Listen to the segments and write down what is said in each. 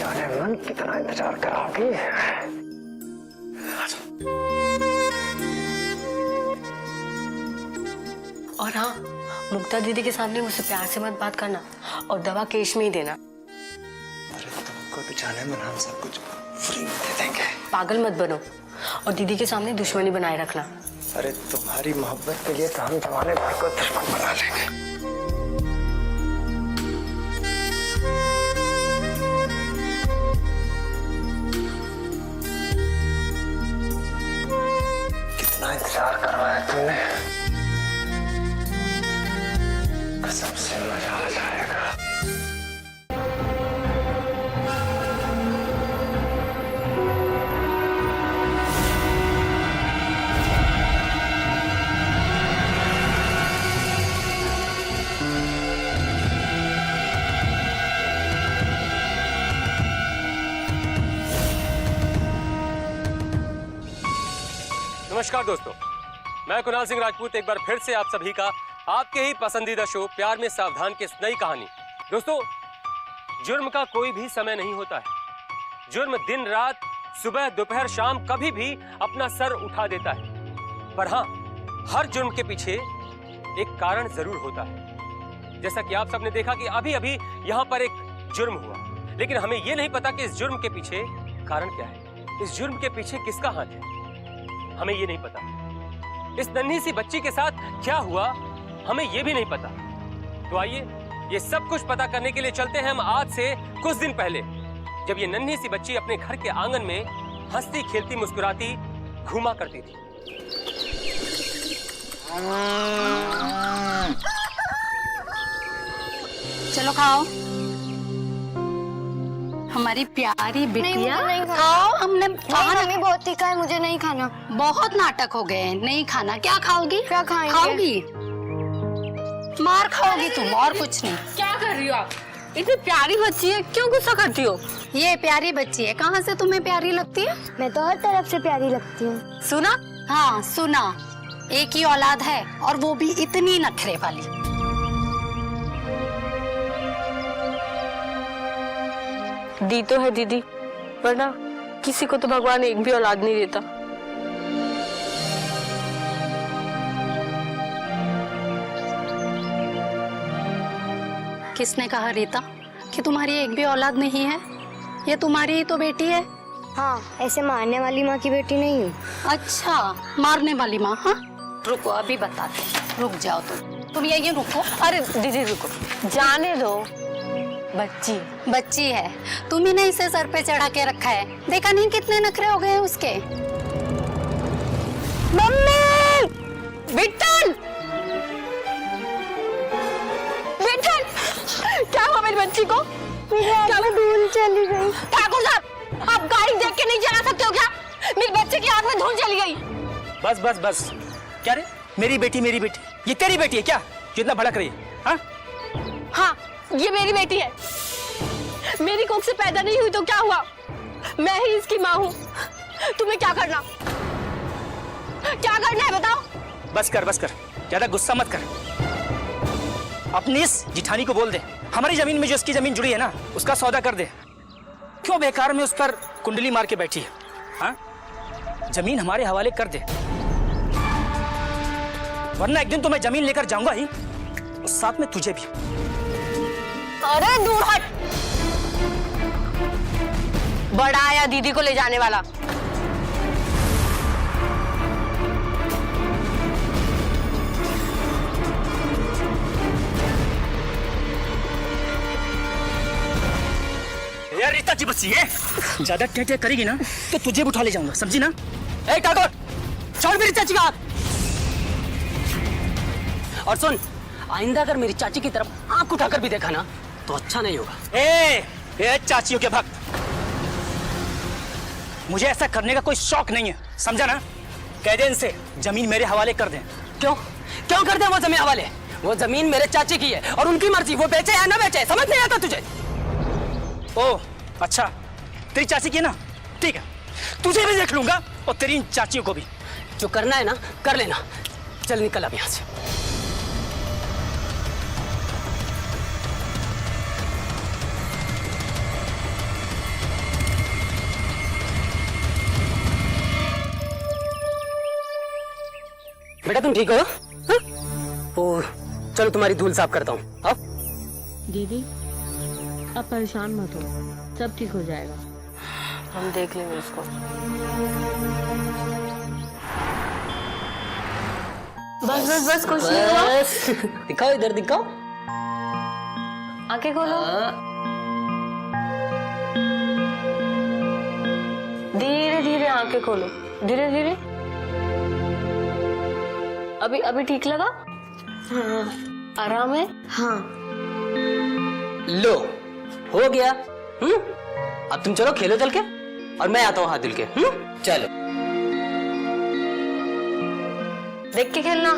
जाने मन कितना इंतजार कराओगी। और हाँ, मुक्ता दीदी के सामने मुझसे प्यार से मत बात करना और दवा केश में ही देना। अरे तुमको तो जाने मन हम सब कुछ फ्री में दे देंगे। पागल मत बनो और दीदी के सामने दुश्मनी बनाए रखना। अरे तुम्हारी मोहब्बत के लिए तो हम तुम्हारे घर को दुश्मन बना लेंगे। कितना इंतजार करवाया तुमने, कसम से मजा आ जाएगा। नमस्कार दोस्तों, मैं कुणाल सिंह राजपूत एक बार फिर से आप सभी का आपके ही पसंदीदा शो प्यार में सावधान की नई कहानी। दोस्तों, जुर्म का कोई भी समय नहीं होता है। जुर्म दिन रात, सुबह दोपहर शाम कभी भी अपना सर उठा देता है। पर हाँ, हर जुर्म के पीछे एक कारण जरूर होता है। जैसा कि आप सबने देखा कि अभी अभी यहाँ पर एक जुर्म हुआ, लेकिन हमें यह नहीं पता कि इस जुर्म के पीछे कारण क्या है, इस जुर्म के पीछे किसका हाथ है, हमें ये नहीं पता। इस नन्ही सी बच्ची के साथ क्या हुआ, हमें ये भी नहीं पता। तो आइए ये सब कुछ पता करने के लिए चलते हैं हम आज से कुछ दिन पहले, जब ये नन्ही सी बच्ची अपने घर के आंगन में हंसती खेलती मुस्कुराती घूमा करती थी। चलो खाओ हमारी प्यारी बिटिया। नहीं खाना। खाओ, हमने मम्मी बहुत तीखा है, मुझे नहीं खाना। बहुत नाटक हो गए, नहीं खाना। क्या खाओगी? क्या खाएंगे? खाओगी, मार खाओगी तुम, और कुछ नहीं। क्या कर रही हो आप? इतनी प्यारी बच्ची है, क्यों गुस्सा करती हो? ये प्यारी बच्ची है, कहाँ से तुम्हें प्यारी लगती है? मैं तो हर तरफ से प्यारी लगती हूँ। सुना? हाँ सुना, एक ही औलाद है और वो भी इतनी नखरे वाली। दी तो है दीदी, वरना किसी को तो भगवान एक भी औलाद नहीं देता। किसने कहा रीता कि तुम्हारी एक भी औलाद नहीं है? ये तुम्हारी ही तो बेटी है। हाँ, ऐसे मारने वाली माँ की बेटी नहीं हूँ। अच्छा, मारने वाली माँ? हाँ रुको, अभी बताते हैं। रुक जाओ तुम यही रुको। अरे दीदी रुको, जाने दो, बच्ची है, तुम ही ने इसे सर पे चढ़ा के रखा है। देखा नहीं कितने नखरे हो गए हैं उसके। मम्मी! विट्ठल! विट्ठल! क्या हुआ मेरी बच्ची को? क्या वो धूल चली गई? ठाकुर साहब, आप गाड़ी देख के नहीं चला सकते हो क्या? मेरी बच्ची की आंख में धूल चली गई। बस बस बस, क्या रे? मेरी बेटी, ये तेरी बेटी है क्या जो इतना भड़क रही है? हाँ हाँ, ये मेरी बेटी है। मेरी कोख से पैदा नहीं हुई तो क्या हुआ? मैं ही इसकी माँ हूँ। तुम्हें क्या करना है बताओ? बस कर, ज्यादा गुस्सा मत कर। अपनी इस जिठानी को बोल दे हमारी जमीन में जो इसकी जमीन जुड़ी है ना, उसका सौदा कर दे। क्यों बेकार में उस पर कुंडली मार के बैठी है? हाँ, जमीन हमारे हवाले कर दे, वरना एक दिन तो मैं जमीन लेकर जाऊंगा ही, और साथ में तुझे भी। अरे दूर हट, बड़ा आया दीदी को ले जाने वाला। यार रीता जी बच्ची है, ज्यादा क्या करेगी ना तो तुझे भी उठा ले जाऊंगा, समझी ना? ए ठाकुर, छोड़ मेरी चाची का हाथ। और सुन, आइंदा अगर मेरी चाची की तरफ आंख उठाकर भी देखा ना तो अच्छा नहीं होगा। ए चाचियों के भक्त, मुझे ऐसा करने का कोई शौक नहीं है, समझा ना? कह दे इनसे जमीन मेरे हवाले कर दें। क्यों कर दे वो जमीन हवाले? वो जमीन मेरे चाची की है और उनकी मर्जी, वो बेचे या ना बेचे, समझ नहीं आता तुझे? ओ अच्छा, तेरी चाची की है ना, ठीक है, तुझे भी देख लूंगा और तेरी इन चाचियों को भी। जो करना है ना कर लेना, चल निकल अब यहाँ से। बेटा तुम ठीक हो? हाँ? ओ, चलो तुम्हारी धूल साफ करता हूँ। आओ। दीदी अब परेशान मत हो, सब ठीक हो जाएगा। हम देख लेंगे उसको। बस बस बस कुछ नहीं हुआ। बस दिखाओ, इधर दिखाओ। आंखें खोलो। धीरे धीरे आंखें खोलो, धीरे धीरे। अभी ठीक लगा? हाँ आराम है? हाँ। लो हो गया। अब तुम चलो खेलो चल के, और मैं आता हूँ हाथ धुल के। चलो देख के खेलना।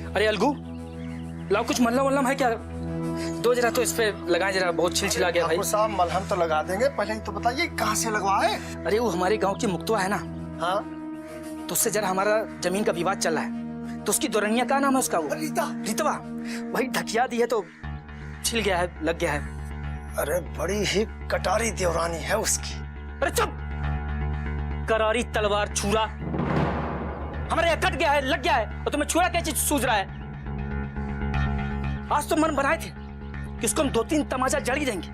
अरे अलगू, लाओ कुछ मल्लम वल्लम है क्या? दो जरा तो इस पे लगाए, जरा बहुत छिलछिला गया भाई। ठाकुर साहब मलहम तो लगा देंगे, पहले ही तो बताइए कहाँ से लगवाए? अरे वो हमारे गांव की मुक्तवा है ना, हाँ तो उससे जरा हमारा जमीन का विवाद चल रहा है, तो उसकी दुल्हनिया का नाम है उसका, वो रीतवा। वही ढकिया दी है तो छिल गया है, लग गया है। अरे बड़ी ही कटारी देवरानी है उसकी। अरे चुप! करारी तलवार छुरा हमारे यहाँ कट गया है, लग गया है, और तुम्हें छुरा क्या चीज सूझ रहा है? आज तो मन बनाए थे कि उसको हम 2-3 तमाचा जड़ ही देंगे,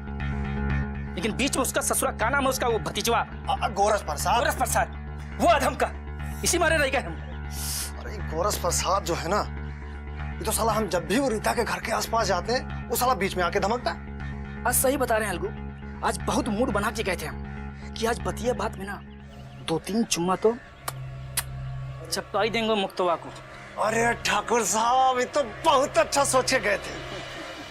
लेकिन बीच में उसका ससुरा का नाम है, उसका वो भतीजवा गोरस प्रसाद। गोरस प्रसाद, वो अधम का, इसी मारे रह गए हम। अरे गोरस प्रसाद जो है ना, ये तो साला हम जब भी वो रीता के घर के आसपास जाते हैं, वो साला बीच में आके धमकता है। आज सही बता रहे हैं अलगू, आज बहुत मूड बना के गए थे हम कि आज बतिया बात में ना 2-3 चुम्मा तो चपका ही देंगे मुक्तवा को। अरे ठाकुर साहब, ये तो बहुत अच्छा सोचे गए थे,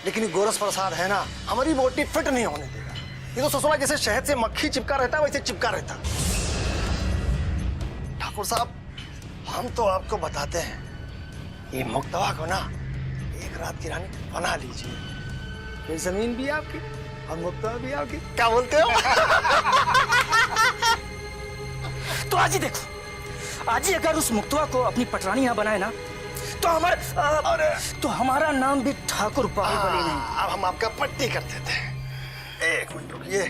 लेकिन ये गोरस प्रसाद है ना, हमारी बोटी फिट नहीं होने देगा। ये तो ससुरा जैसे शहद से मक्खी चिपका रहता है, वैसे चिपका रहता। ठाकुर साहब, हम तो आपको बताते हैं, ये मुक्तवा को ना एक रात की रानी बना लीजिए, फिर जमीन भी आपकी और मुक्तवा भी आपकी। क्या बोलते हो? तो आज ही देखो, आज ही अगर उस मुक्तवा को अपनी पटरानी यहाँ बनाए ना, तो हमारा नाम भी ठाकुर बाहुबली नहीं। अब हम आपका पट्टी कर देते हैं। एक मिनट रुकिए।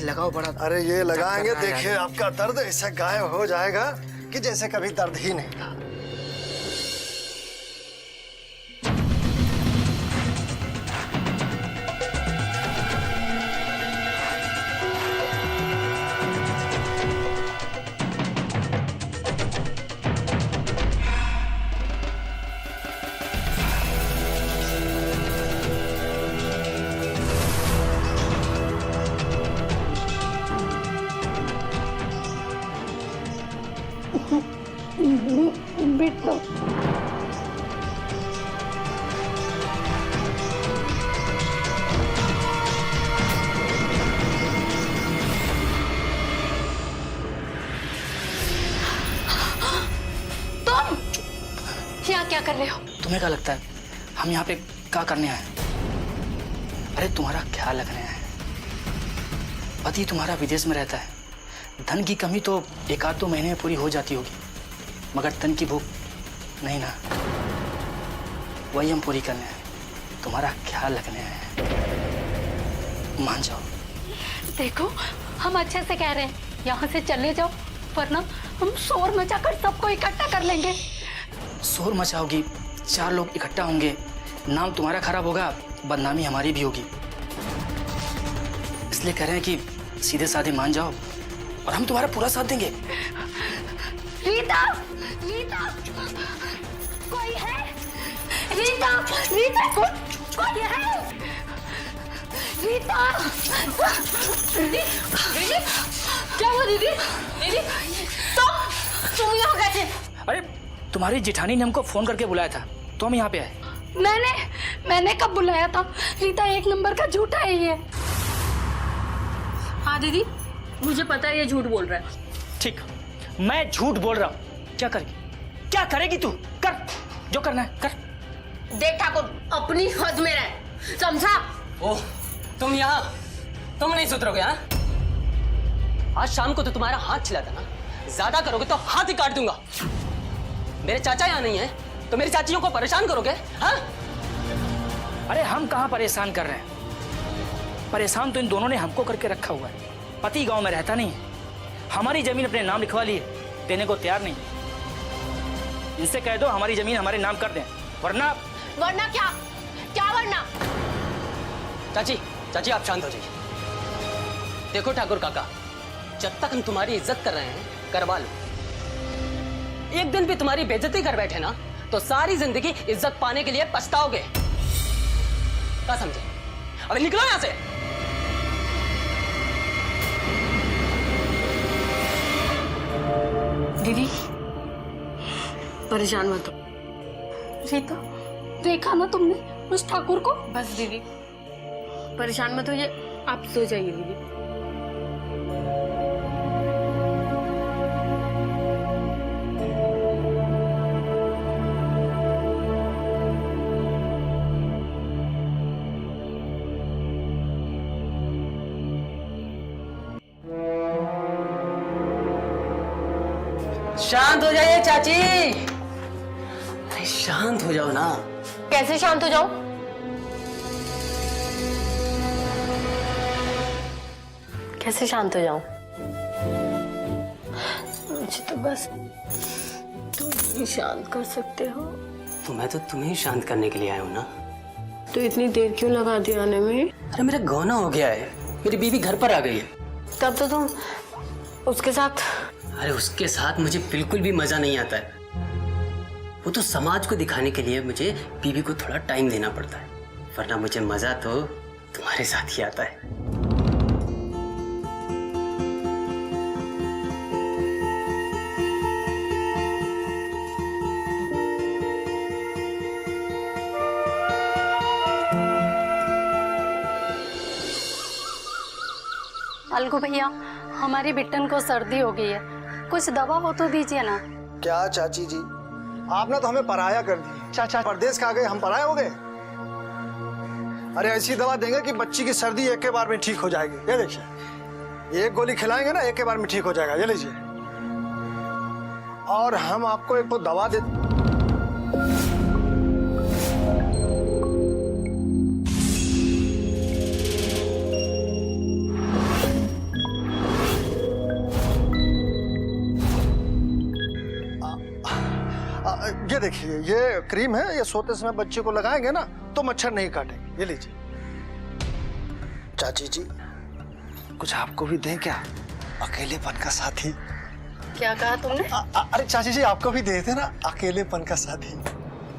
लगाओ बड़ा। अरे ये लगाएंगे, देखिए आपका दर्द ऐसा गायब हो जाएगा कि जैसे कभी दर्द ही नहीं था। यहाँ क्या कर रहे हो? तुम्हें क्या लगता है हम यहाँ पे क्या करने आए? अरे तुम्हारा ख्याल रखने आए। पति तुम्हारा विदेश में रहता है, धन की कमी तो 1-2 महीने में पूरी हो जाती होगी, मगर तन की भूख नहीं ना, वही हम पूरी करने आए, तुम्हारा ख्याल रखने आए। मान जाओ। देखो हम अच्छे से कह रहे हैं, यहाँ से चले जाओ, वरना हम शोर मचाकर सबको इकट्ठा कर लेंगे। शोर मचाओगी, 4 लोग इकट्ठा होंगे, नाम तुम्हारा खराब होगा, बदनामी हमारी भी होगी। इसलिए कह रहे हैं कि सीधे साधे मान जाओ और हम तुम्हारा पूरा साथ देंगे। रीता, रीता, कोई है? रीता, रीता, कोई है? रीता, दीदी, दीदी, क्या हुआ दीदी? दीदी, तुम यहाँ कैसे? अरे तुम्हारी जेठानी ने हमको फोन करके बुलाया था तो हम यहाँ पे आए। मैंने कब बुलाया था? रीता एक नंबर का झूठा है ये। हाँ दीदी, मुझे पता है ये झूठ बोल रहा है। ठीक, मैं झूठ बोल रहा हूँ। क्या करेगी तू? कर जो करना है कर। देख ठाकुर, अपनी हद में रह, समझा? ओह, तुम नहीं सुधरोगे हाँ? आज शाम को तो तुम्हारा हाथ छिला था ना, ज्यादा करोगे तो हाथ ही काट दूंगा। मेरे चाचा यहाँ नहीं है तो मेरी चाचियों को परेशान करोगे हाँ? अरे हम कहाँ परेशान कर रहे हैं? परेशान तो इन दोनों ने हमको करके रखा हुआ है। पति गांव में रहता नहीं है, हमारी जमीन अपने नाम लिखवा ली है, देने को तैयार नहीं। इनसे कह दो हमारी जमीन हमारे नाम कर दें, वरना क्या वरना? चाची आप शांत हो जाइए। देखो ठाकुर काका, जब तक हम तुम्हारी इज्जत कर रहे हैं करवा लो। एक दिन भी तुम्हारी बेइज्जती कर बैठे ना तो सारी जिंदगी इज्जत पाने के लिए पछताओगे। क्या समझे? अबे निकलो यहां से। दीदी, परेशान मत हो। रीता, देखा ना तुमने उस ठाकुर को? बस दीदी, परेशान मत होइए, आप सो जाइए दीदी। शांत हो जाइए चाची। अरे शांत हो जाओ ना। कैसे शांत हो जाऊं? कैसे शांत हो जाऊं? मुझे तो बस तुम ही शांत कर सकते हो। तो मैं तो तुम्हें ही शांत करने के लिए आया हूँ ना। तो इतनी देर क्यों लगा दी आने में? अरे मेरा गौना हो गया है, मेरी बीवी घर पर आ गई है। तब तो तुम उसके साथ। अरे उसके साथ मुझे बिल्कुल भी मजा नहीं आता है। वो तो समाज को दिखाने के लिए मुझे बीवी को थोड़ा टाइम देना पड़ता है, वरना मुझे मजा तो तुम्हारे साथ ही आता है। अलगू भैया, हमारी बिट्टन को सर्दी हो गई है, कुछ दवा हो तो दीजिए ना। क्या चाची जी, आपने तो हमें पराया कर दी। चाचा परदेश का आ गए, हम पराया हो गए? अरे ऐसी दवा देंगे कि बच्ची की सर्दी एक के बार में ठीक हो जाएगी। ये देखिए, एक गोली खिलाएंगे ना, एक के बार में ठीक हो जाएगा। ये लीजिए। और हम आपको एक तो दवा दे। ये देखिए, ये क्रीम है, ये सोते समय बच्चे को लगाएंगे ना तो मच्छर नहीं काटेंगे। ये लीजिए। चाची जी, कुछ आपको भी दें क्या? अकेलेपन का साथी। क्या कहा तुमने? अरे चाची जी, आपको भी दे देना अकेलेपन का साथी।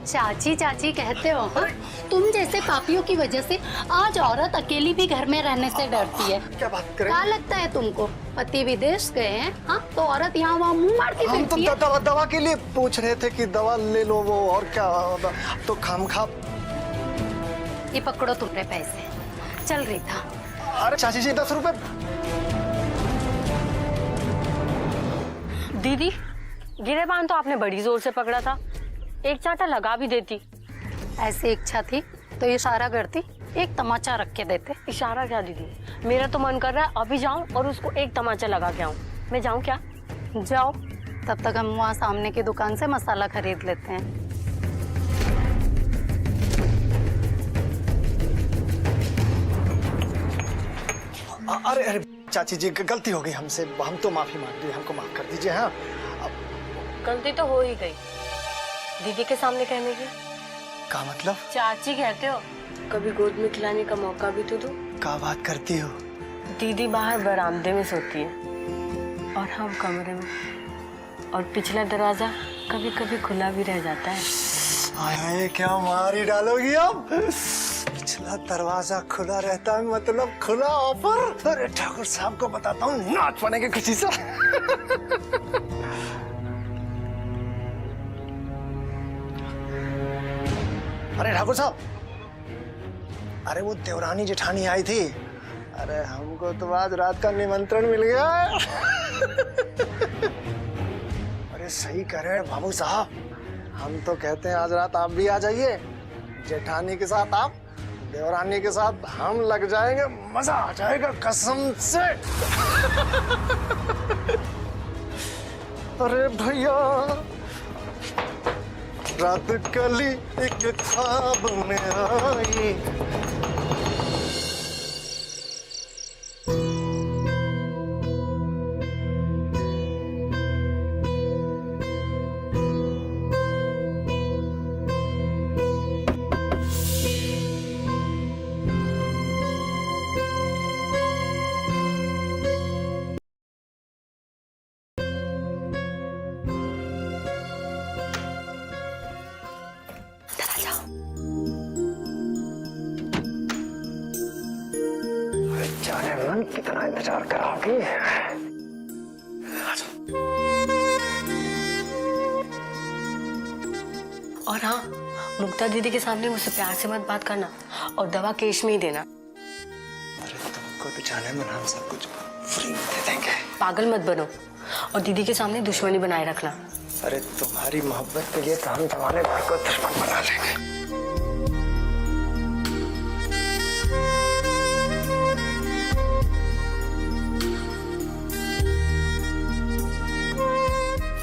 चाची चाची कहते हो हाँ? तुम जैसे पापियों की वजह से आज औरत अकेली भी घर में रहने से डरती है। क्या बात करें? क्या लगता है तुमको पति विदेश गए हैं हाँ? तो औरत यहाँ वहाँ मुंह मार के हम तो बैठती है। दवा के लिए पूछ रहे थे कि दवा ले लो वो, और क्या तो खामखा। ये पकड़ो तुम्हारे पैसे, चल रही था। अरे चाची जी, 10 रुपए। दीदी, गिरेबान तो आपने बड़ी जोर से पकड़ा था, एक चांटा लगा भी देती। ऐसी इच्छा थी तो इशारा करती, एक तमाचा रख के देते। इशारा क्या दीदी, मेरा तो मन कर रहा है अभी जाऊं और उसको एक तमाचा लगा के आऊं। मैं जाऊं क्या? जाओ, तब तक हम वहाँ सामने की दुकान से मसाला खरीद लेते हैं। अरे अरे चाची जी, गलती हो गई हमसे, हम तो माफी मांग रहे, हमको माफ कर दीजिए। हाँ, गलती तो हो ही गई, दीदी के सामने कहने की। का मतलब? चाची कहते हो, कभी गोद में खिलाने का मौका भी तो दो। क्या बात करती हो? दीदी बाहर बरामदे में सोती है और हम कमरे में, और पिछला दरवाजा कभी कभी खुला भी रह जाता है। हाय क्या मारी डालोगी अब? पिछला दरवाजा खुला रहता है मतलब खुला ऑफर? अरे ठाकुर साहब को बताता हूँ, नाच पड़ेंगे किसी से। अरे ठाकुर साहब, अरे वो देवरानी जेठानी आई थी। अरे हमको तो आज रात का निमंत्रण मिल गया। अरे सही कह रहे हैं बाबू साहब, हम तो कहते हैं आज रात आप भी आ जाइए। जेठानी के साथ आप, देवरानी के साथ हम लग जाएंगे, मजा आ जाएगा कसम से। अरे भैया, रात कली एक ख्वाब में आई। जाने मन कितना इंतजार कराओगी। और हाँ, मुक्ता दीदी के सामने मुझसे प्यार से मत बात करना और दवा केश में ही देना। अरे तुमको तो जाने मन हम सब कुछ फ्री में दे देंगे। पागल मत बनो और दीदी के सामने दुश्मनी बनाए रखना। अरे तुम्हारी मोहब्बत के लिए तो हम जमाने भर को दुश्मन बना लेंगे।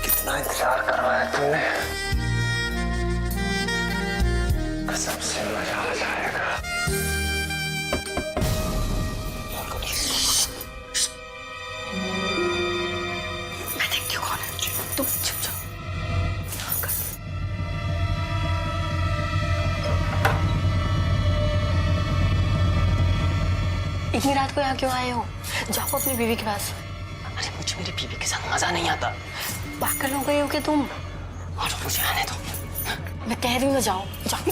कितना इंतजार करवाया तुमने, कसम से मजा आ जाएगा। मैं देखती हूँ कौन है। तुम चुप जाओ। इतनी रात को यहाँ क्यों आए हो? जाओ अपनी बीवी के पास। अरे मुझे मेरी बीवी के साथ मजा नहीं आता। पागल हो गई हो क्या तुम? और मुझे आने दो। मैं कह रही हूँ ना, जाओ जाओ।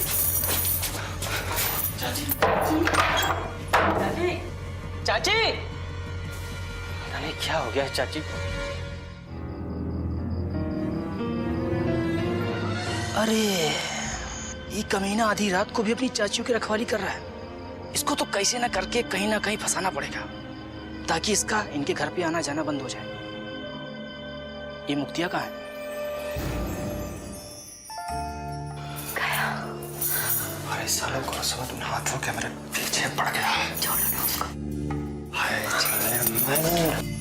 चाची, अरे क्या हो गया चाची? अरे ये कमीना आधी रात को भी अपनी चाचियों की रखवाली कर रहा है। इसको तो कैसे ना करके कहीं ना कहीं फंसाना पड़ेगा ताकि इसका इनके घर पे आना जाना बंद हो जाए। ये मुक्तिया कहाँ है? अरे सालों को समझ में हाथों के मेरे पीछे पड़ गया। छोड़ो ना उसको। हाय जाने मन।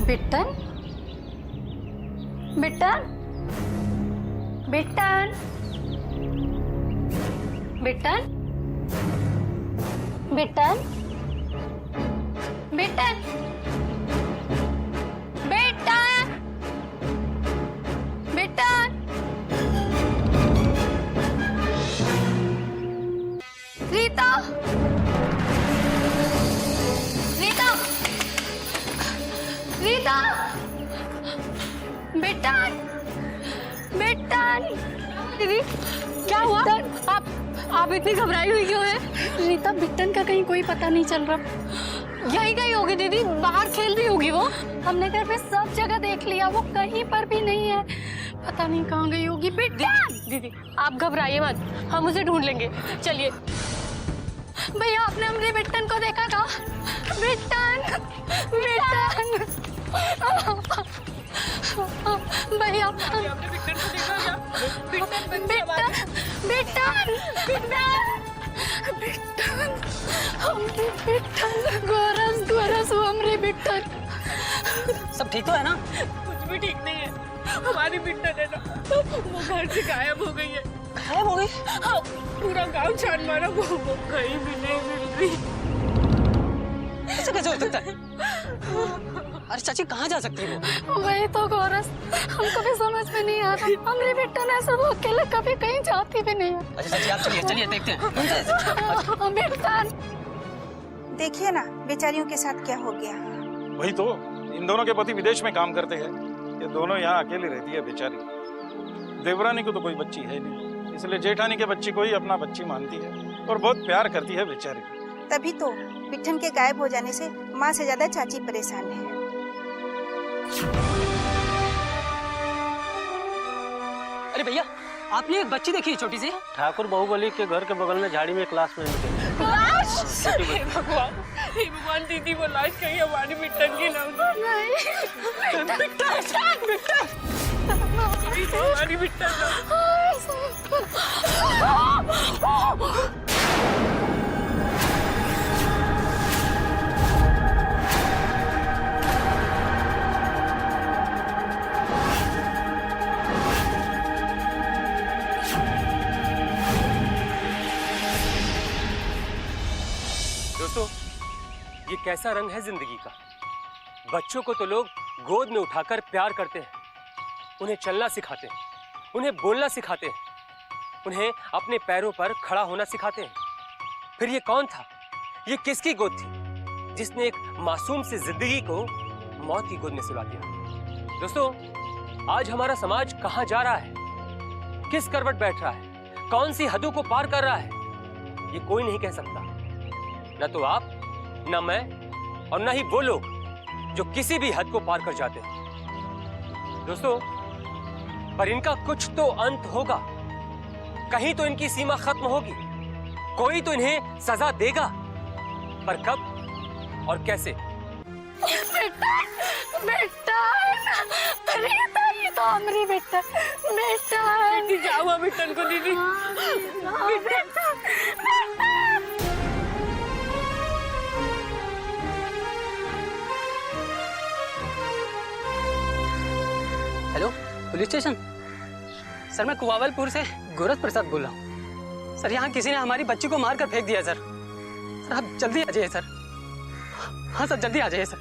बिट्टन, बिट्टन, बिट्टन, बिट्टन, बिट्टन, बिट्टन, बिट्टन, बिट्टन, रीता, रीता, रीता, बिट्टन, बिट्टन। दीदी क्या हुआ? आप इतनी घबराई हुई क्यों है? रीता, बिट्टन का कहीं कोई पता नहीं चल रहा। यही कहीं होगी दीदी, बाहर खेल रही होगी वो। हमने घर पे सब जगह देख लिया, वो कहीं पर भी नहीं है। पता नहीं कहाँ गई होगी। बिट्टन! दीदी आप घबराइए मत, हम उसे ढूंढ लेंगे। चलिए। भैया, आपने हमने बिट्टन को देखा था? बिट्टन, बिट्टन, भैया, सब ठीक तो है ना? कुछ भी ठीक नहीं है। हमारी बिट्टन है ना, वो घर से गायब हो गई है। गायब हो गई? हाँ, पूरा गांव छान मारा, वो कहीं भी नहीं मिल रही। ऐसा कैसे हो सकता है? अरे चाची कहाँ जा सकती है वो? वही तो गौरस, हमको भी समझ में नहीं आ रहा। हमारी बेटा ने ऐसा वो अकेले कभी कहीं जाती भी नहीं है। अच्छा चाची आप चलिए चलिए देखते हैं। बेटा देखिए ना बेचारियों के साथ क्या हो गया। वही तो, इन दोनों के पति विदेश में काम करते हैं, ये दोनों यहाँ अकेली रहती है बेचारी। देवरानी को तो कोई बच्ची है नहीं, इसलिए जेठानी के बच्ची को ही अपना बच्ची मानती है और बहुत प्यार करती है बेचारी। तभी तो बिट्ठन के गायब हो जाने से माँ से ज्यादा चाची परेशान है। अरे भैया आपने एक बच्ची देखी छोटी सी? ठाकुर बाहुबली के घर के बगल में झाड़ी में क्लास में हे भगवान, दीदी वो लाश कहीं हमारी बिट्टन की ना हो। हमारी बिट्टन दोस्तों, ये कैसा रंग है जिंदगी का। बच्चों को तो लोग गोद में उठाकर प्यार करते हैं, उन्हें चलना सिखाते हैं, उन्हें बोलना सिखाते हैं, उन्हें अपने पैरों पर खड़ा होना सिखाते हैं। फिर ये कौन था, ये किसकी गोद थी जिसने एक मासूम सी जिंदगी को मौत की गोद में सुला दिया? दोस्तों, आज हमारा समाज कहां जा रहा है, किस करवट बैठ रहा है, कौन सी हदों को पार कर रहा है, ये कोई नहीं कह सकता। न तो आप, न मैं और न ही वो लोग जो किसी भी हद को पार कर जाते हैं। दोस्तों, पर इनका कुछ तो अंत होगा, कहीं तो इनकी सीमा खत्म होगी, कोई तो इन्हें सजा देगा, पर कब और कैसे? बेटा बेटा, ये तो हमारी बेटा दीदी, क्या हुआ बिट्टन को दीदी? हेलो पुलिस स्टेशन सर, मैं कुआवलपुर से गोरख प्रसाद बोल रहा हूँ। सर यहाँ किसी ने हमारी बच्ची को मार कर फेंक दिया सर। सर आप जल्दी आ जाइए सर। हाँ सर जल्दी आ जाइए सर।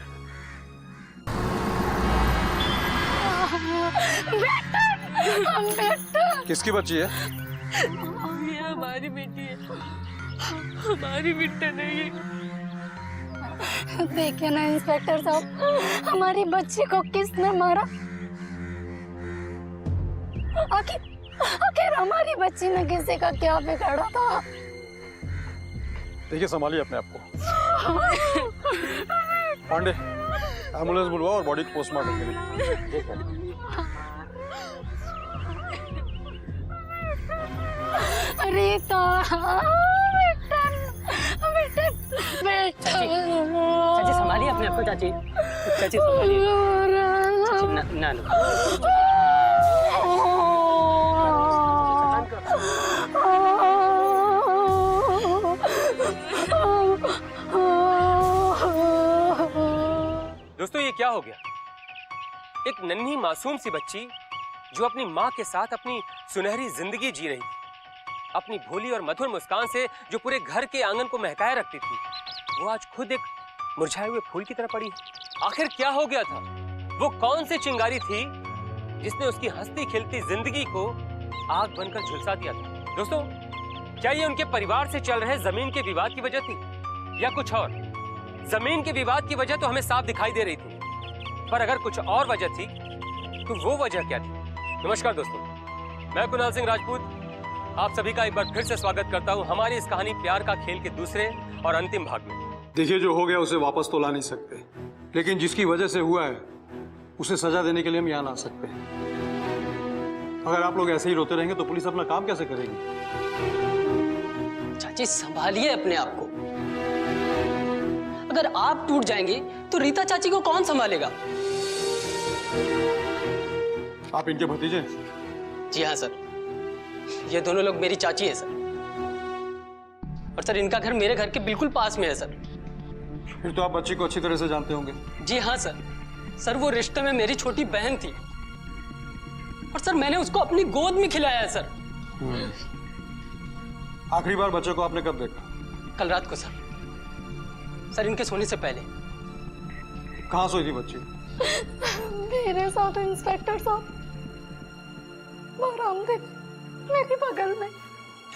किसकी बच्ची है? ये हमारी बेटी है, हमारी बिट्टन है ये। देखिए ना इंस्पेक्टर साहब, हमारी बच्ची को किसने मारा? आखिर हमारी बच्ची ने किसी का क्या बिगाड़ा था? देखिए संभालिए अपने आप को। पांडे, एम्बुलेंस बुलवाओ और बॉडी को पोस्टमार्टम के लिए। रीता, चाची संभालिए अपने आप को। चाची चाची संभालिए। चाची ना लो। दोस्तों, ये क्या हो गया? एक नन्ही मासूम सी बच्ची जो अपनी माँ के साथ अपनी सुनहरी जिंदगी जी रही थी, अपनी भोली और मधुर मुस्कान से जो पूरे घर के आंगन को महकाए रखती थी, वो आज खुद एक मुरझाए हुए फूल की तरह पड़ी है। आखिर क्या हो गया था? वो कौन सी चिंगारी थी जिसने उसकी हंसती खिलती जिंदगी को आग बनकर झुलसा दिया था? दोस्तों, क्या ये उनके परिवार से चल रहे जमीन के विवाद की वजह थी या कुछ और? जमीन के विवाद की वजह तो हमें साफ दिखाई दे रही थी, पर अगर कुछ और वजह थी तो वो वजह क्या थी? नमस्कार दोस्तों, मैं कुणाल सिंह राजपूत आप सभी का एक बार फिर से स्वागत करता हूं हमारी इस कहानी प्यार का खेल के दूसरे और अंतिम भाग में। देखिए, जो हो गया उसे वापस तो ला नहीं सकते, लेकिन जिसकी वजह से हुआ है उसे सजा देने के लिए हम यहाँ ला सकते हैं। अगर आप लोग ऐसे ही रोते रहेंगे तो पुलिस अपना काम कैसे करेगी? चाची संभालिए अपने आप को। अगर आप टूट जाएंगे तो रीता चाची को कौन संभालेगा? आप इनके भतीजे? जी हाँ सर। ये दोनों लोग मेरी चाची है सर। और सर इनका घर मेरे घर के बिल्कुल पास में है सर। फिर तो आप बच्ची को अच्छी तरह से जानते होंगे। जी हाँ सर। सर वो रिश्ते में मेरी छोटी बहन थी और सर मैंने उसको अपनी गोद में खिलाया है सर। आखिरी बार बच्चे को आपने कब देखा? कल रात को सर। सर इनके सोने से पहले। कहाँ सोई थी बच्ची? मेरे साथ इंस्पेक्टर साहब, बरामदे मेरे बगल में।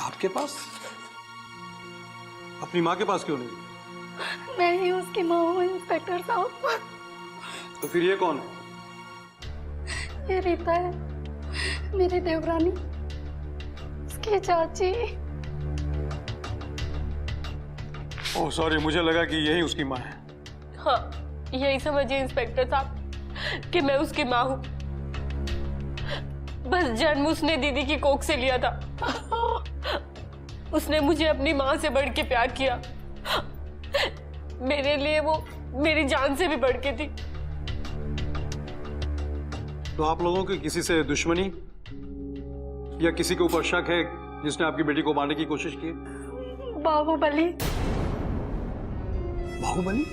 आपके पास? अपनी माँ के पास क्यों नहीं? मैं ही उसकी माँ हूँ इंस्पेक्टर साहब। तो फिर ये कौन है? ये रीता है, मेरी देवरानी, उसकी चाची। ओह सॉरी, मुझे लगा कि यही उसकी माँ है। हाँ, यही समझिए इंस्पेक्टर साहब कि मैं उसकी माँ हूँ। बस जन्म उसने दीदी की कोख से लिया था। उसने मुझे अपनी माँ से बढ़ के प्यार किया। मेरे लिए वो मेरी जान से भी बढ़ के थी। तो आप लोगों की किसी से दुश्मनी या किसी के ऊपर शक है जिसने आपकी बेटी को मारने की कोशिश की? बाहुबली। बाहुबली?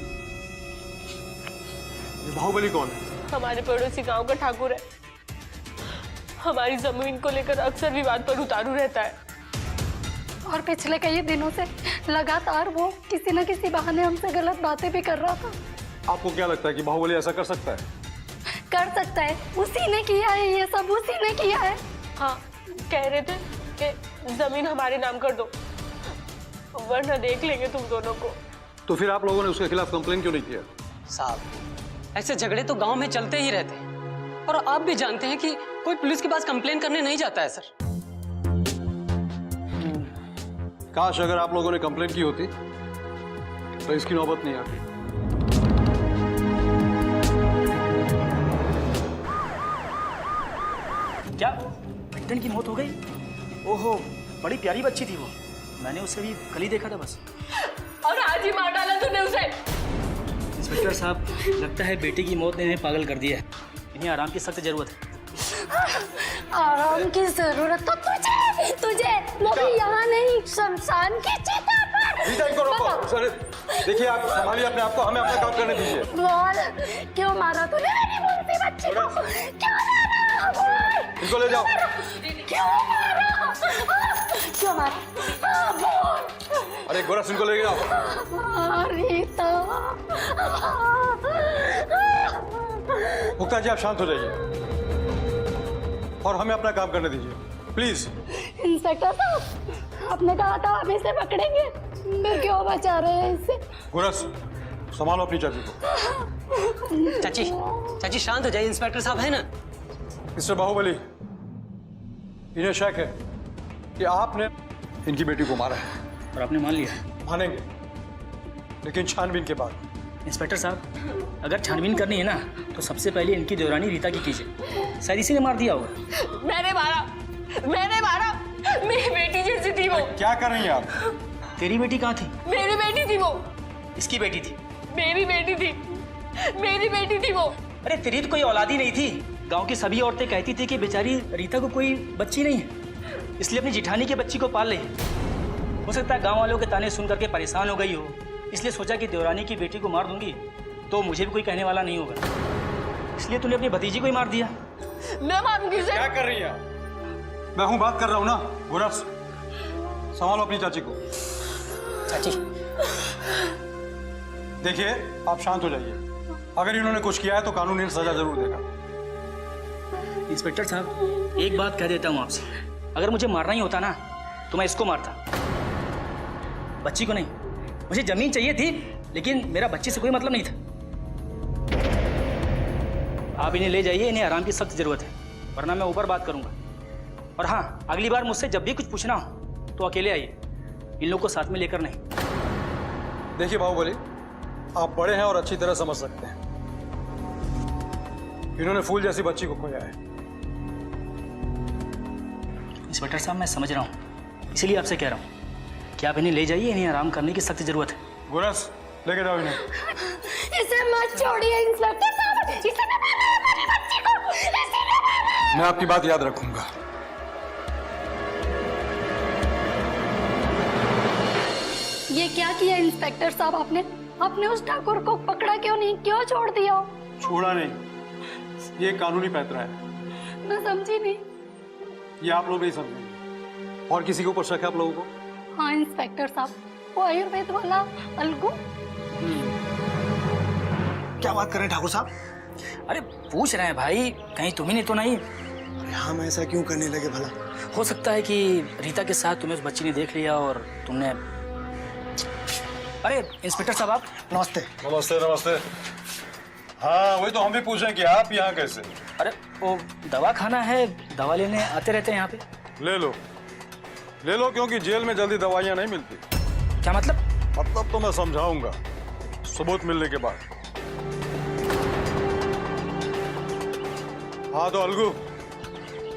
ये बाहुबली कौन है? हमारे पड़ोसी गांव का ठाकुर है। हमारी जमीन को लेकर अक्सर विवाद पर उतारू रहता है। और पिछले कई दिनों से लगातार वो किसी न किसी बहाने हमसे गलत बातें भी कर रहा था। आपको क्या लगता है कि बाहुबली ऐसा कर सकता है? कर सकता है, उसी ने किया है, ये सब उसी ने किया है। हाँ, कह रहे थे कि जमीन हमारे नाम कर दो, वरना देख लेंगे तुम दोनों को। तो फिर आप लोगों ने उसके खिलाफ कंप्लेन क्यों नहीं किया? साहब ऐसे झगड़े तो गांव में चलते ही रहते हैं और आप भी जानते हैं कि कोई पुलिस के पास कंप्लेन करने नहीं जाता है सर। काश अगर आप लोगों ने कंप्लेन की होती तो इसकी नौबत नहीं आती। क्या पिंटन की मौत हो गई? ओहो, बड़ी प्यारी बच्ची थी वो। मैंने उसे भी कल ही देखा था बस। और आज ही मार डाला तूने उसे। इंस्पेक्टर साहब, लगता है बेटी की मौत ने इन्हें पागल कर दिया है। इन्हें आराम की सख्त जरूरत है। आराम की जरूरत तो तुझे वो भी यहाँ नहीं, शमशान की चिता पर। इनको रोको। सर देखिए, आप संभालिए अपने आप को, हमें अपना काम करने दीजिए। बोल, क्यों मारा तूने मेरी मुंशी बच्ची को? क्यों मारा? बोल। इनको ले जाओ। क्यों मारा? क्यों मारा? बोल। अरे गोरस, इनको ले जाओ। रीता। मुक्ता जी, आप शांत हो जाइए और हमें अपना काम करने दीजिए प्लीज। इंस्पेक्टर साहब, आपने कहा था हम इसे पकड़ेंगे, फिर क्यों बचा रहे हैं इसे? गोरस, संभालो अपनी चाची को। चाची, चाची शांत हो जाइए, इंस्पेक्टर साहब है ना। मिस्टर बाहुबली, इन्हें शक है कि आपने इनकी बेटी को मारा है। और आपने मान लिया? मानेंगे, लेकिन छानबीन के बाद। इंस्पेक्टर साहब, अगर छानबीन करनी है ना तो सबसे पहले इनकी देवरानी रीता की कीजिए। शायद इसी ने मार दिया होगा। मैंने मारा, मैंने मारा। मेरी बेटी जैसी थी वो। क्या कर रही हैं आप? तेरी बेटी कहाँ थी? मेरी बेटी थी वो। इसकी बेटी थी? मेरी बेटी थी, मेरी बेटी थी वो। अरे तेरी तो कोई औलादी नहीं थी। गांव की सभी औरतें कहती थी कि बेचारी रीता को कोई बच्ची नहीं है, इसलिए अपनी जिठानी की बच्ची को पाल रही। हो सकता है गांव वालों के ताने सुन करके परेशान हो गई हो, इसलिए सोचा कि देवरानी की बेटी को मार दूंगी तो मुझे भी कोई कहने वाला नहीं होगा, इसलिए तूने अपनी भतीजी को ही मार दिया। मैं मारूंगी इसे। क्या कर रही है? मैं हूं, बात कर रहा हूं ना। गोरस, संभालो अपनी चाची को। चाची देखिए, आप शांत हो जाइए। अगर इन्होंने कुछ किया है तो कानून इन्हें सजा जरूर देगा। इंस्पेक्टर साहब, एक बात कह देता हूँ आपसे, अगर मुझे मारना ही होता ना तो मैं इसको मारता, बच्ची को नहीं। मुझे जमीन चाहिए थी, लेकिन मेरा बच्ची से कोई मतलब नहीं था। आप इन्हें ले जाइए, इन्हें आराम की सख्त जरूरत है, वरना मैं ऊपर बात करूंगा। और हाँ, अगली बार मुझसे जब भी कुछ पूछना हो तो अकेले आइए, इन लोग को साथ में लेकर नहीं। देखिए बाहुबली, आप बड़े हैं और अच्छी तरह समझ सकते हैं, इन्होंने फूल जैसी बच्ची को खोया है। इंस्पेक्टर साहब, मैं समझ रहा हूँ, इसीलिए आपसे कह रहा हूँ कि आप इन्हें ले जाइए, इन्हें आराम करने की सख्त जरूरत है। गोरस, लेके जाओ इन्हें। इसे मत छोड़िए इंस्पेक्टर साहब, इसे न मारिए मेरी बच्ची को, इसे न मारिए। मैं आपकी बात याद रखूंगा। ये क्या किया इंस्पेक्टर साहब आपने? आपने उस ठाकुर को पकड़ा क्यों नहीं? क्यों छोड़ दिया? छोड़ा नहीं, ये कानूनी पैतरा है। मैं समझी नहीं। ये आप लोग नहीं समझेंगे। और किसी के ऊपर शक है आप लोगों को? हाँ इंस्पेक्टर साहब, वो आयुर्वेद वाला अलगू। क्या बात कर रहे हैं ठाकुर साहब? अरे पूछ रहे हैं भाई, कहीं तुम ही नहीं तो नहीं? अरे हम ऐसा क्यों करने लगे भला? हो सकता है कि रीता के साथ तुम्हें उस बच्ची ने देख लिया और तुमने। अरे इंस्पेक्टर साहब आप। नमस्ते। नमस्ते नमस्ते। हाँ वही तो हम भी पूछें कि आप यहाँ कैसे? अरे वो दवा खाना है, दवा लेने आते रहते हैं यहाँ पे। ले लो क्योंकि जेल में जल्दी दवाइयाँ नहीं मिलती। क्या मतलब? मतलब तो मैं समझाऊंगा सबूत मिलने के बाद। हाँ तो अलगू,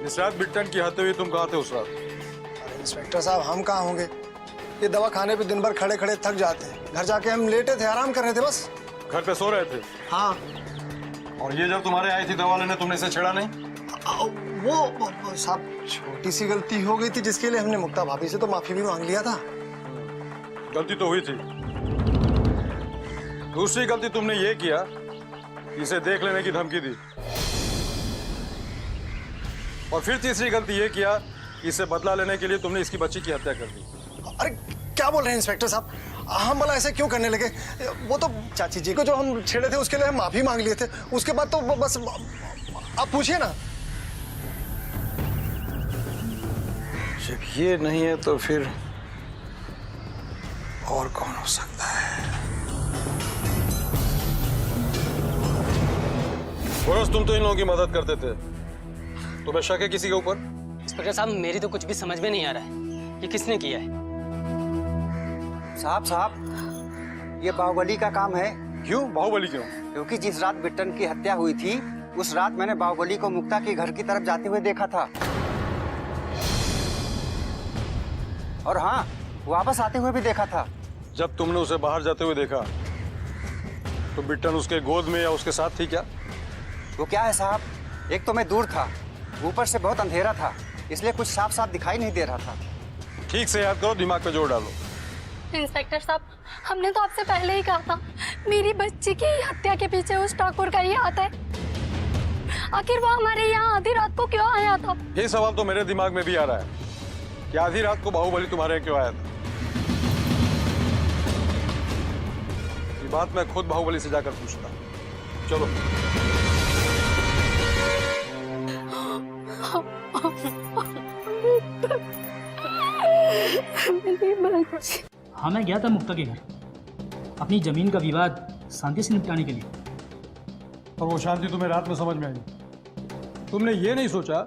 इस रात बिट्टन की हत्या हुई, तुम कहाँ थे उस रात? अरे इंस्पेक्टर साहब हम कहाँ होंगे, ये दवा खाने पे दिन भर खड़े खड़े थक जाते हैं। घर जाके हम लेटे थे, आराम कर रहे थे बस। घर पे सो रहे थे? हाँ। और ये जब तुम्हारे आई थी दवा लेने, तुमने इसे छेड़ा नहीं? वो साहब छोटी सी गलती हो गई थी जिसके लिए हमने मुक्ता भाभी से तो माफी भी मांग लिया था। गलती तो हुई थी। दूसरी गलती तुमने ये किया, इसे देख लेने की धमकी दी। और फिर तीसरी गलती ये किया, इसे बदला लेने के लिए तुमने इसकी बच्ची की हत्या कर दी। अरे क्या बोल रहे हैं इंस्पेक्टर साहब, हम भला ऐसे क्यों करने लगे? वो तो चाची जी को जो हम छेड़े थे उसके लिए हम माफी मांग लिए थे, उसके बाद तो बस आप पूछिए ना। जब ये नहीं है तो फिर और कौन हो सकता है? बोरस, तुम तो इन लोगों की मदद करते थे, तुम्हें शक है किसी के ऊपर? इंस्पेक्टर साहब मेरी तो कुछ भी समझ में नहीं आ रहा है, ये किसने किया है? साहब ये बाहुबली का काम है। क्यों बाहुबली क्यों? क्योंकि जिस रात बिट्टन की हत्या हुई थी उस रात मैंने बाहुबली को मुक्ता के घर की तरफ जाते हुए देखा था। और हाँ, वापस आते हुए भी देखा था। जब तुमने उसे बाहर जाते हुए देखा तो बिट्टन उसके गोद में या उसके साथ थी क्या? वो क्या है साहब, एक तो मैं दूर था, ऊपर से बहुत अंधेरा था, इसलिए कुछ साफ साफ दिखाई नहीं दे रहा था। ठीक से याद करो, दिमाग पे जोर डालो। इंस्पेक्टर साहब हमने तो आपसे पहले ही कहा था, मेरी बच्ची की हत्या के पीछे उस ठाकुर का ही हाथ है। आखिर वो हमारे यहाँ आधी रात को क्यों आया था? ये सवाल तो मेरे दिमाग में भी आ रहा है कि आधी रात को बाहुबली तुम्हारे यहाँ क्यों आया था। ये बात मैं खुद बाहुबली से जाकर पूछता हूँ। चलो। हाँ मैं गया था मुक्ता के घर अपनी जमीन का विवाद शांति से निपटाने के लिए। और वो शांति तुम्हें रात में समझ में आई? तुमने ये नहीं सोचा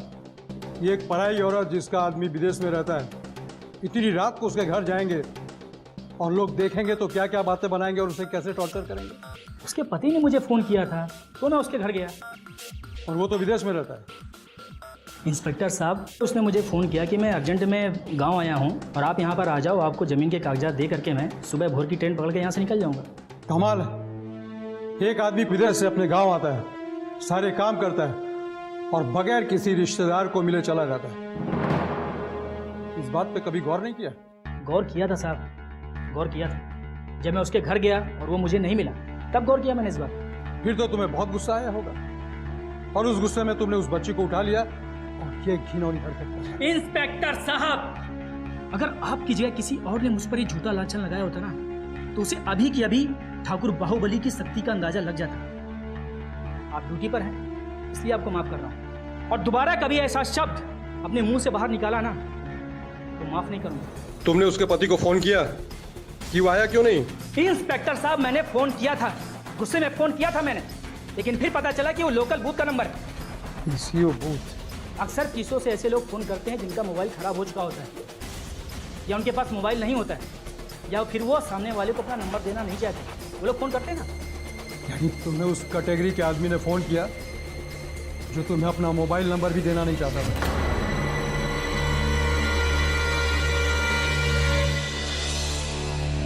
कि एक पराई औरत जिसका आदमी विदेश में रहता है, इतनी रात को उसके घर जाएंगे और लोग देखेंगे तो क्या क्या बातें बनाएंगे और उसे कैसे टॉर्चर करेंगे? उसके पति ने मुझे फ़ोन किया था तो मैं उसके घर गया। और वो तो विदेश में रहता है। इंस्पेक्टर साहब उसने मुझे फ़ोन किया कि मैं अर्जेंट में गांव आया हूं और आप यहां पर आ जाओ, आपको ज़मीन के कागजात दे करके मैं सुबह भोर की ट्रेन पकड़ के यहां से निकल जाऊंगा। कमाल है, एक आदमी विदेश से अपने गांव आता है, सारे काम करता है और बगैर किसी रिश्तेदार को मिले चला जाता है। इस बात पे कभी गौर नहीं किया? गौर किया था साहब, गौर किया था। जब मैं उसके घर गया और वो मुझे नहीं मिला तब गौर किया मैंने इस बात। फिर तो तुम्हें बहुत गुस्सा आया होगा और उस गुस्से में तुमने उस बच्ची को उठा लिया और ये घिनौनी हरकत। इंस्पेक्टर साहब अगर आपकी जगह किसी और ने मुझ पर ये झूठा लांछन लगाया होता ना तो उसे अभी की अभी ठाकुर बाहुबली की शक्ति का अंदाजा लग जाता। आप ड्यूटी पर हैं इसलिए आपको माफ कर रहा हूं और दोबारा कभी ऐसा शब्द अपने मुंह से बाहर निकाला ना तो माफ नहीं करूंगा। तुमने उसके पति को फोन किया कि वो आया क्यों नहीं? इंस्पेक्टर साहब मैंने फोन किया था, गुस्से में फोन किया था मैंने, लेकिन फिर पता चला कि वो लोकल बूथ का नंबर है। PCO booth? अक्सर पीसीओ से ऐसे लोग फोन करते हैं जिनका मोबाइल खराब हो चुका होता है या उनके पास मोबाइल नहीं होता है या फिर वो सामने वाले को अपना नंबर देना नहीं चाहते, वो लोग फोन करते हैं ना। यानी तुम्हें उस कैटेगरी के आदमी ने फोन किया जो तुम्हें अपना मोबाइल नंबर भी देना नहीं चाहता था।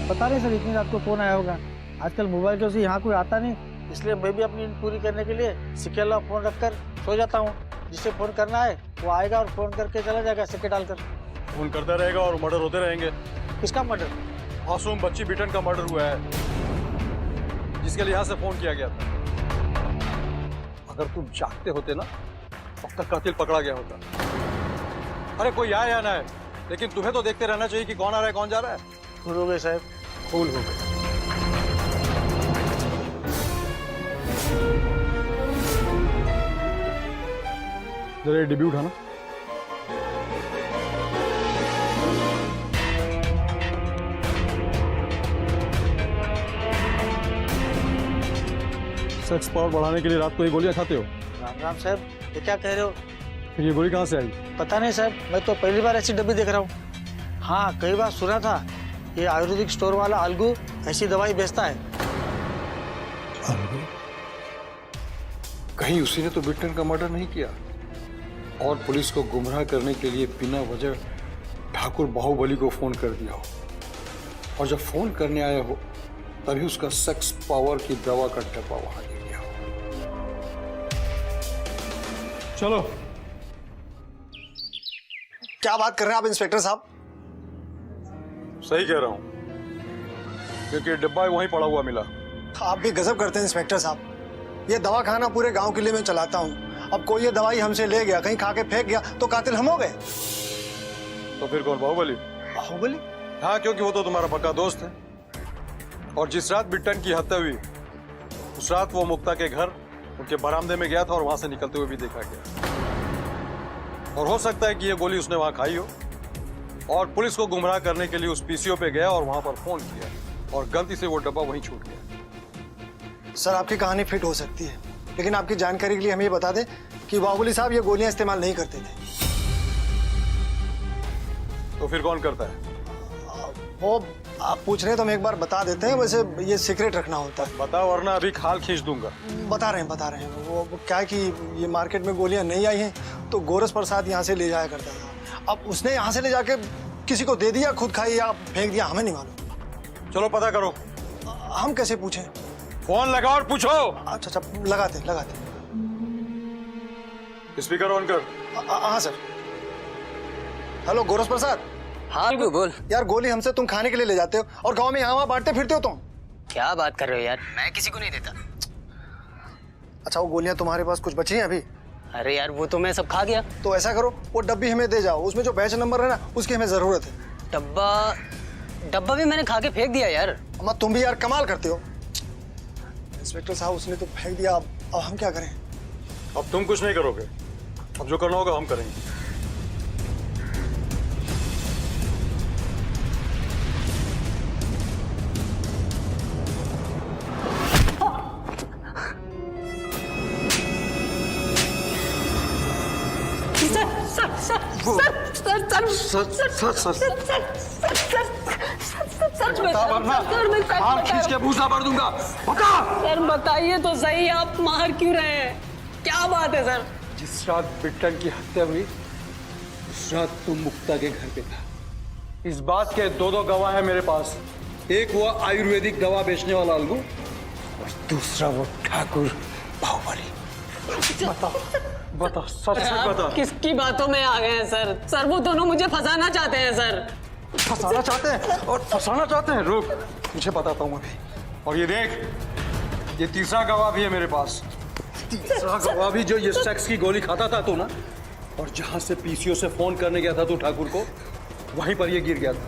पता नहीं सर, इतनी रात को फोन आया होगा। आजकल मोबाइल के से यहाँ कोई आता नहीं, इसलिए मैं भी अपनी नींद पूरी करने के लिए सिक्के वाला फोन रखकर सो जाता हूँ। जिसे फोन करना है वो आएगा और फोन करके चला जाएगा सिक्के डालकर। फोन करता रहेगा और मर्डर होते रहेंगे। किसका मर्डर? मासूम बच्ची बिटन का मर्डर हुआ है, जिसके लिए यहाँ से फोन किया गया था। अगर तुम जागते होते ना, अब तक कातिल पकड़ा गया होता। अरे कोई आए या ना है, लेकिन तुम्हें तो देखते रहना चाहिए कि कौन आ रहा है कौन जा रहा है। फूल हो गए साहब, फूल हो गए। जरा ये डिब्बी उठाना। सेक्स पावर बढ़ाने के लिए रात को ये गोलियां खाते हो? राम राम साहब, ये क्या कह रहे हो? फिर ये गोली कहाँ से आई? पता नहीं साहब, मैं तो पहली बार ऐसी डब्बी देख रहा हूँ। हाँ, कई बार सुना था ये आयुर्वेदिक स्टोर वाला अलगू ऐसी दवाई बेचता है। कहीं उसी ने तो बिटन का मर्डर नहीं किया और पुलिस को गुमराह करने के लिए बिना वजह ठाकुर बाहुबली को फोन कर दिया हो, और जब फोन करने आया हो तभी उसका सेक्स पावर की दवा का डब्बा वहां गिर गया हो। चलो। क्या बात कर रहे हैं आप इंस्पेक्टर साहब? सही कह रहा हूं, क्योंकि डिब्बा वहीं पड़ा हुआ मिला। आप भी गजब करते हैं इंस्पेक्टर साहब। ये दवा खाना पूरे गांव के लिए मैं चलाता हूं। अब कोई ये दवाई हमसे ले गया, कहीं खा के फेंक गया तो कातिल हम हो गए। तो फिर कौन? बाहुबली? बाहुबली? हाँ, क्योंकि वो तो तुम्हारा पक्का दोस्त है। और जिस रात बिट्टन की हत्या हुई, उस रात वो मुक्ता के घर उनके बरामदे में गया था और वहां से निकलते हुए भी देखा गया। और हो सकता है कि ये गोली उसने वहां खाई हो और पुलिस को गुमराह करने के लिए उस पीसीओ पे गया और वहां पर फोन किया और गलती से वो डब्बा वहीं छूट गया। सर, आपकी कहानी फिट हो सकती है, लेकिन आपकी जानकारी के लिए हम ये बता दें कि बाहुबली साहब ये गोलियां इस्तेमाल नहीं करते थे। तो फिर कौन करता है? वो आप पूछ रहे हैं तो हम एक बार बता देते हैं। वैसे ये सीक्रेट रखना होता है। बता, वरना अभी खाल खींच दूंगा। बता रहे हैं। वो क्या है कि ये मार्केट में गोलियां नहीं आई हैं तो गोरस प्रसाद यहाँ से ले जाया करता था। अब उसने यहाँ से ले जाके किसी को दे दिया, खुद खाई या फेंक दिया, हमें नहीं मालूम। चलो पता करो। हम कैसे पूछें? फोन लगाओ और पूछो। अच्छा, लगाते। स्पीकर ऑन कर। हाँ सर। हेलो गोरस प्रसाद। हाँ बोल। यार, गोली हमसे तुम खाने के लिए ले जाते हो और गांव में यहाँ वहाँ बांटते फिरते हो तुम। क्या बात कर रहे हो यार, मैं किसी को नहीं देता। अच्छा, वो गोलियां तुम्हारे पास कुछ बची हैं अभी? अरे यार, वो तो मैं सब खा गया। तो ऐसा करो, वो डब्बी हमें दे जाओ, उसमें जो बैच नंबर है ना उसकी हमें जरूरत है। डब्बा भी मैंने खा के फेंक दिया यार। अम्मा, तुम भी यार कमाल करते हो। इंस्पेक्टर साहब, उसने तो फेंक दिया, अब हम क्या करें? अब तुम कुछ नहीं करोगे, अब जो करना होगा हम करेंगे। खींच के भूसा भर दूंगा। बता सर, बताइए तो सही, आप मार क्यों रहे हैं? क्या बात है सर? जिस रात बिट्टन की हत्या हुई उस रात तुम मुक्ता के घर पे था। इस बात के दो गवाह है मेरे पास। एक वो आयुर्वेदिक दवा बेचने वाला अलगू और दूसरा वो ठाकुर बाहुबली। बता सच बता। किसकी बातों में आ गए हैं सर? सर, वो दोनों मुझे फंसाना चाहते हैं सर। फंसाना चाहते हैं और फंसाना चाहते हैं। रुक, मुझे बताता हूँ अभी। और ये देख, ये तीसरा गवाह भी है मेरे पास। तीसरा गवाह भी जो ये सेक्स की गोली खाता था तू ना, और जहां से पीसीओ से फोन करने गया था तू ठाकुर को, वहीं पर ये गिर गया था।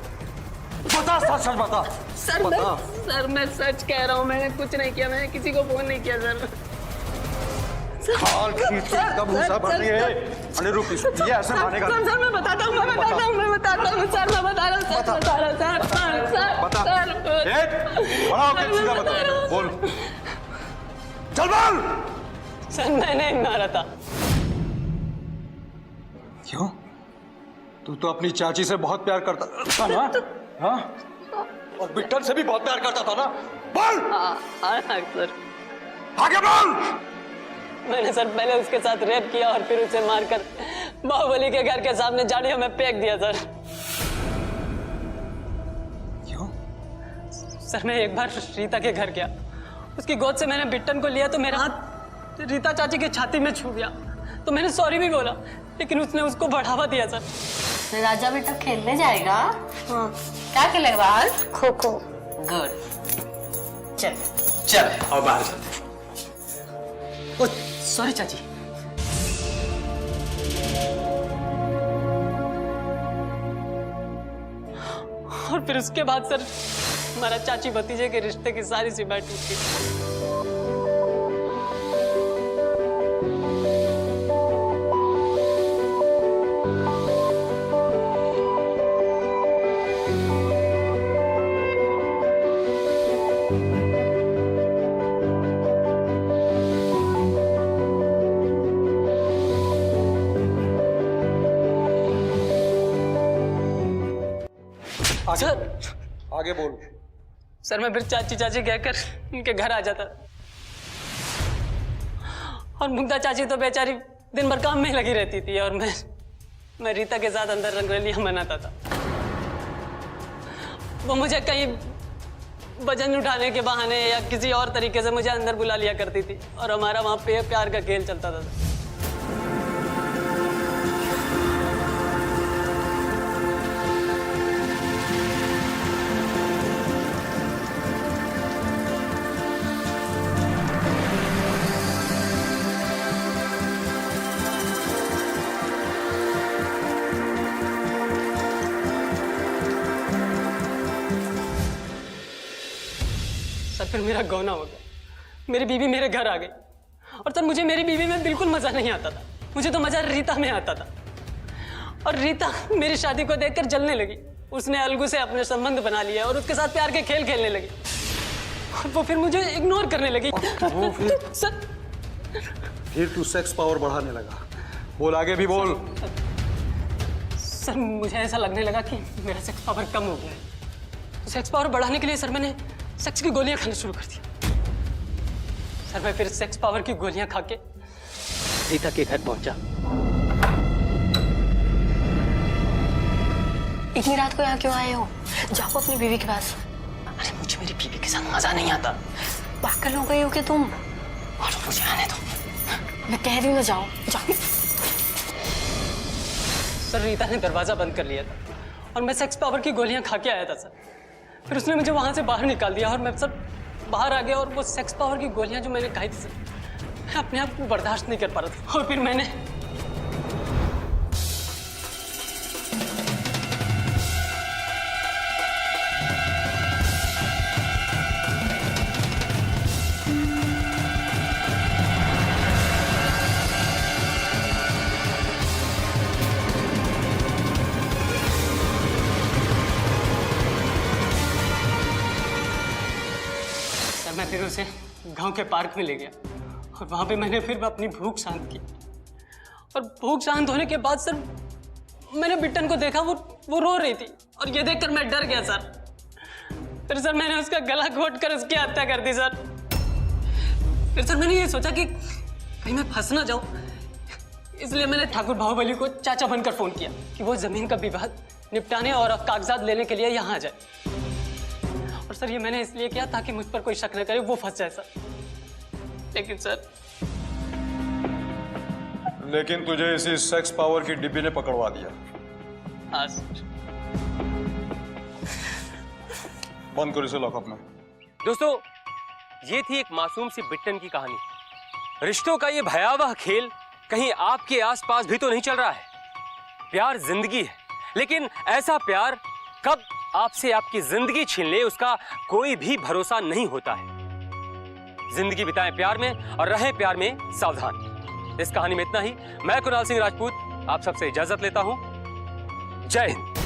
बता, सच बता। सर, मैं सच कह रहा हूँ, मैंने कुछ नहीं किया, मैंने किसी को फोन नहीं किया सर। खाल खींच का भूसा भरती है। अरे रुक, ये ऐसे मानेगा? सर, मैं बताता हूँ, मैं बताता हूँ, सर, मैं बता रहा हूँ, बता। बड़ा सीधा बता, बोल। चल बोल। सर, मैंने मारा था। क्यों? तू तो अपनी चाची से बहुत प्यार करता था ना? हाँ? और बिट्टन से भी बहुत प्यार करता था ना? बोल। हाँ सर। आगे बोल। मैंने सर पहले उसके साथ रेप किया और फिर उसे मारकर बाहुबली के घर के सामने झाड़ियों में फेंक दिया सर। क्यों? सर, मैं एक बार रीता के घर गया, उसकी गोद से मैंने बिट्टन को लिया तो मेरा हाथ रीता चाची की छाती में छू गया, तो मैंने सॉरी भी बोला, लेकिन उसने उसको बढ़ावा दिया सर। राजा बेटा खेलने जाएगा। हाँ, क्या खेलेगा आज? खो खो। गुड, चल चल और बाहर चलते। ओ सॉरी चाची। और फिर उसके बाद सर हमारा चाची भतीजे के रिश्ते की सारी सीमाएं टूट गई। आगे बोल। सर मैं फिर चाची चाची कहकर उनके घर आ जाता और मुग्धा चाची तो बेचारी दिन भर काम में लगी रहती थी और मैं रीता के साथ अंदर रंगोलियां मनाता था। वो मुझे कहीं वजन उठाने के बहाने या किसी और तरीके से मुझे अंदर बुला लिया करती थी और हमारा वहां पे प्यार का खेल चलता था। सर फिर मेरा गौना हो गया, मेरी बीवी मेरे घर आ गई और सर मुझे मेरी बीवी में बिल्कुल मजा नहीं आता था। मुझे तो मजा रीता में आता था और रीता मेरी शादी को देखकर जलने लगी। उसने अलगू से अपने संबंध बना लिया और उसके साथ प्यार के खेल खेलने लगी और वो फिर मुझे इग्नोर करने लगी। वो फिर तू सेक्स पावर बढ़ाने लगा। बोल, आगे भी बोल। सर मुझे ऐसा लगने लगा कि मेरा सेक्स पावर कम हो गया है। सेक्स पावर बढ़ाने के लिए सर मैंने सेक्स की गोलियां खानी शुरू कर दी। सर मैं फिर सेक्स पावर की गोलियां खा के रीता के घर पहुंचा। इतनी रात को यहाँ क्यों आए हो? जाओ अपनी बीवी के पास। अरे मुझे मेरी बीवी के साथ मजा नहीं आता। पागल हो गई हो कि तुम? और मुझे आने दो। मैं कह रही हूँ ना, जाओ जाओ। सर रीता ने दरवाजा बंद कर लिया था और मैं सेक्स पावर की गोलियां खा के आया था सर। फिर उसने मुझे वहां से बाहर निकाल दिया और मैं सब बाहर आ गया और वो सेक्स पावर की गोलियां जो मैंने खाई थी सर, मैं अपने आप को बर्दाश्त नहीं कर पा रहा था और फिर मैंने मैं फिर उसे गांव के पार्क में ले गया और वहां पे मैंने फिर अपनी भूख शांत की। और भूख शांत होने के बाद सर मैंने बिट्टन को देखा, वो रो रही थी और ये देखकर मैं डर गया सर। फिर सर मैंने उसका गला घोट कर उसकी हत्या कर दी सर। फिर सर मैंने ये सोचा कि कहीं मैं फंस ना जाऊं, इसलिए मैंने ठाकुर बाहुबली को चाचा बनकर फोन किया कि वो जमीन का विवाद निपटाने और कागजात लेने के लिए यहाँ आ जाए। और सर ये मैंने इसलिए किया ताकि मुझ पर कोई शक न करे, वो फंस जाए सर। लेकिन तुझे इसी सेक्स पावर की डिब्बी ने पकड़वा दिया। हाँ सर। बंद करो इसे लॉकअप में। दोस्तों, ये थी एक मासूम सी बिट्टन की कहानी। रिश्तों का ये भयावह खेल कहीं आपके आसपास भी तो नहीं चल रहा है। प्यार जिंदगी है, लेकिन ऐसा प्यार कब आपसे आपकी जिंदगी छीन ले उसका कोई भी भरोसा नहीं होता है। जिंदगी बिताएं प्यार में और रहें प्यार में सावधान। इस कहानी में इतना ही। मैं कुणाल सिंह राजपूत आप सबसे इजाजत लेता हूं। जय हिंद।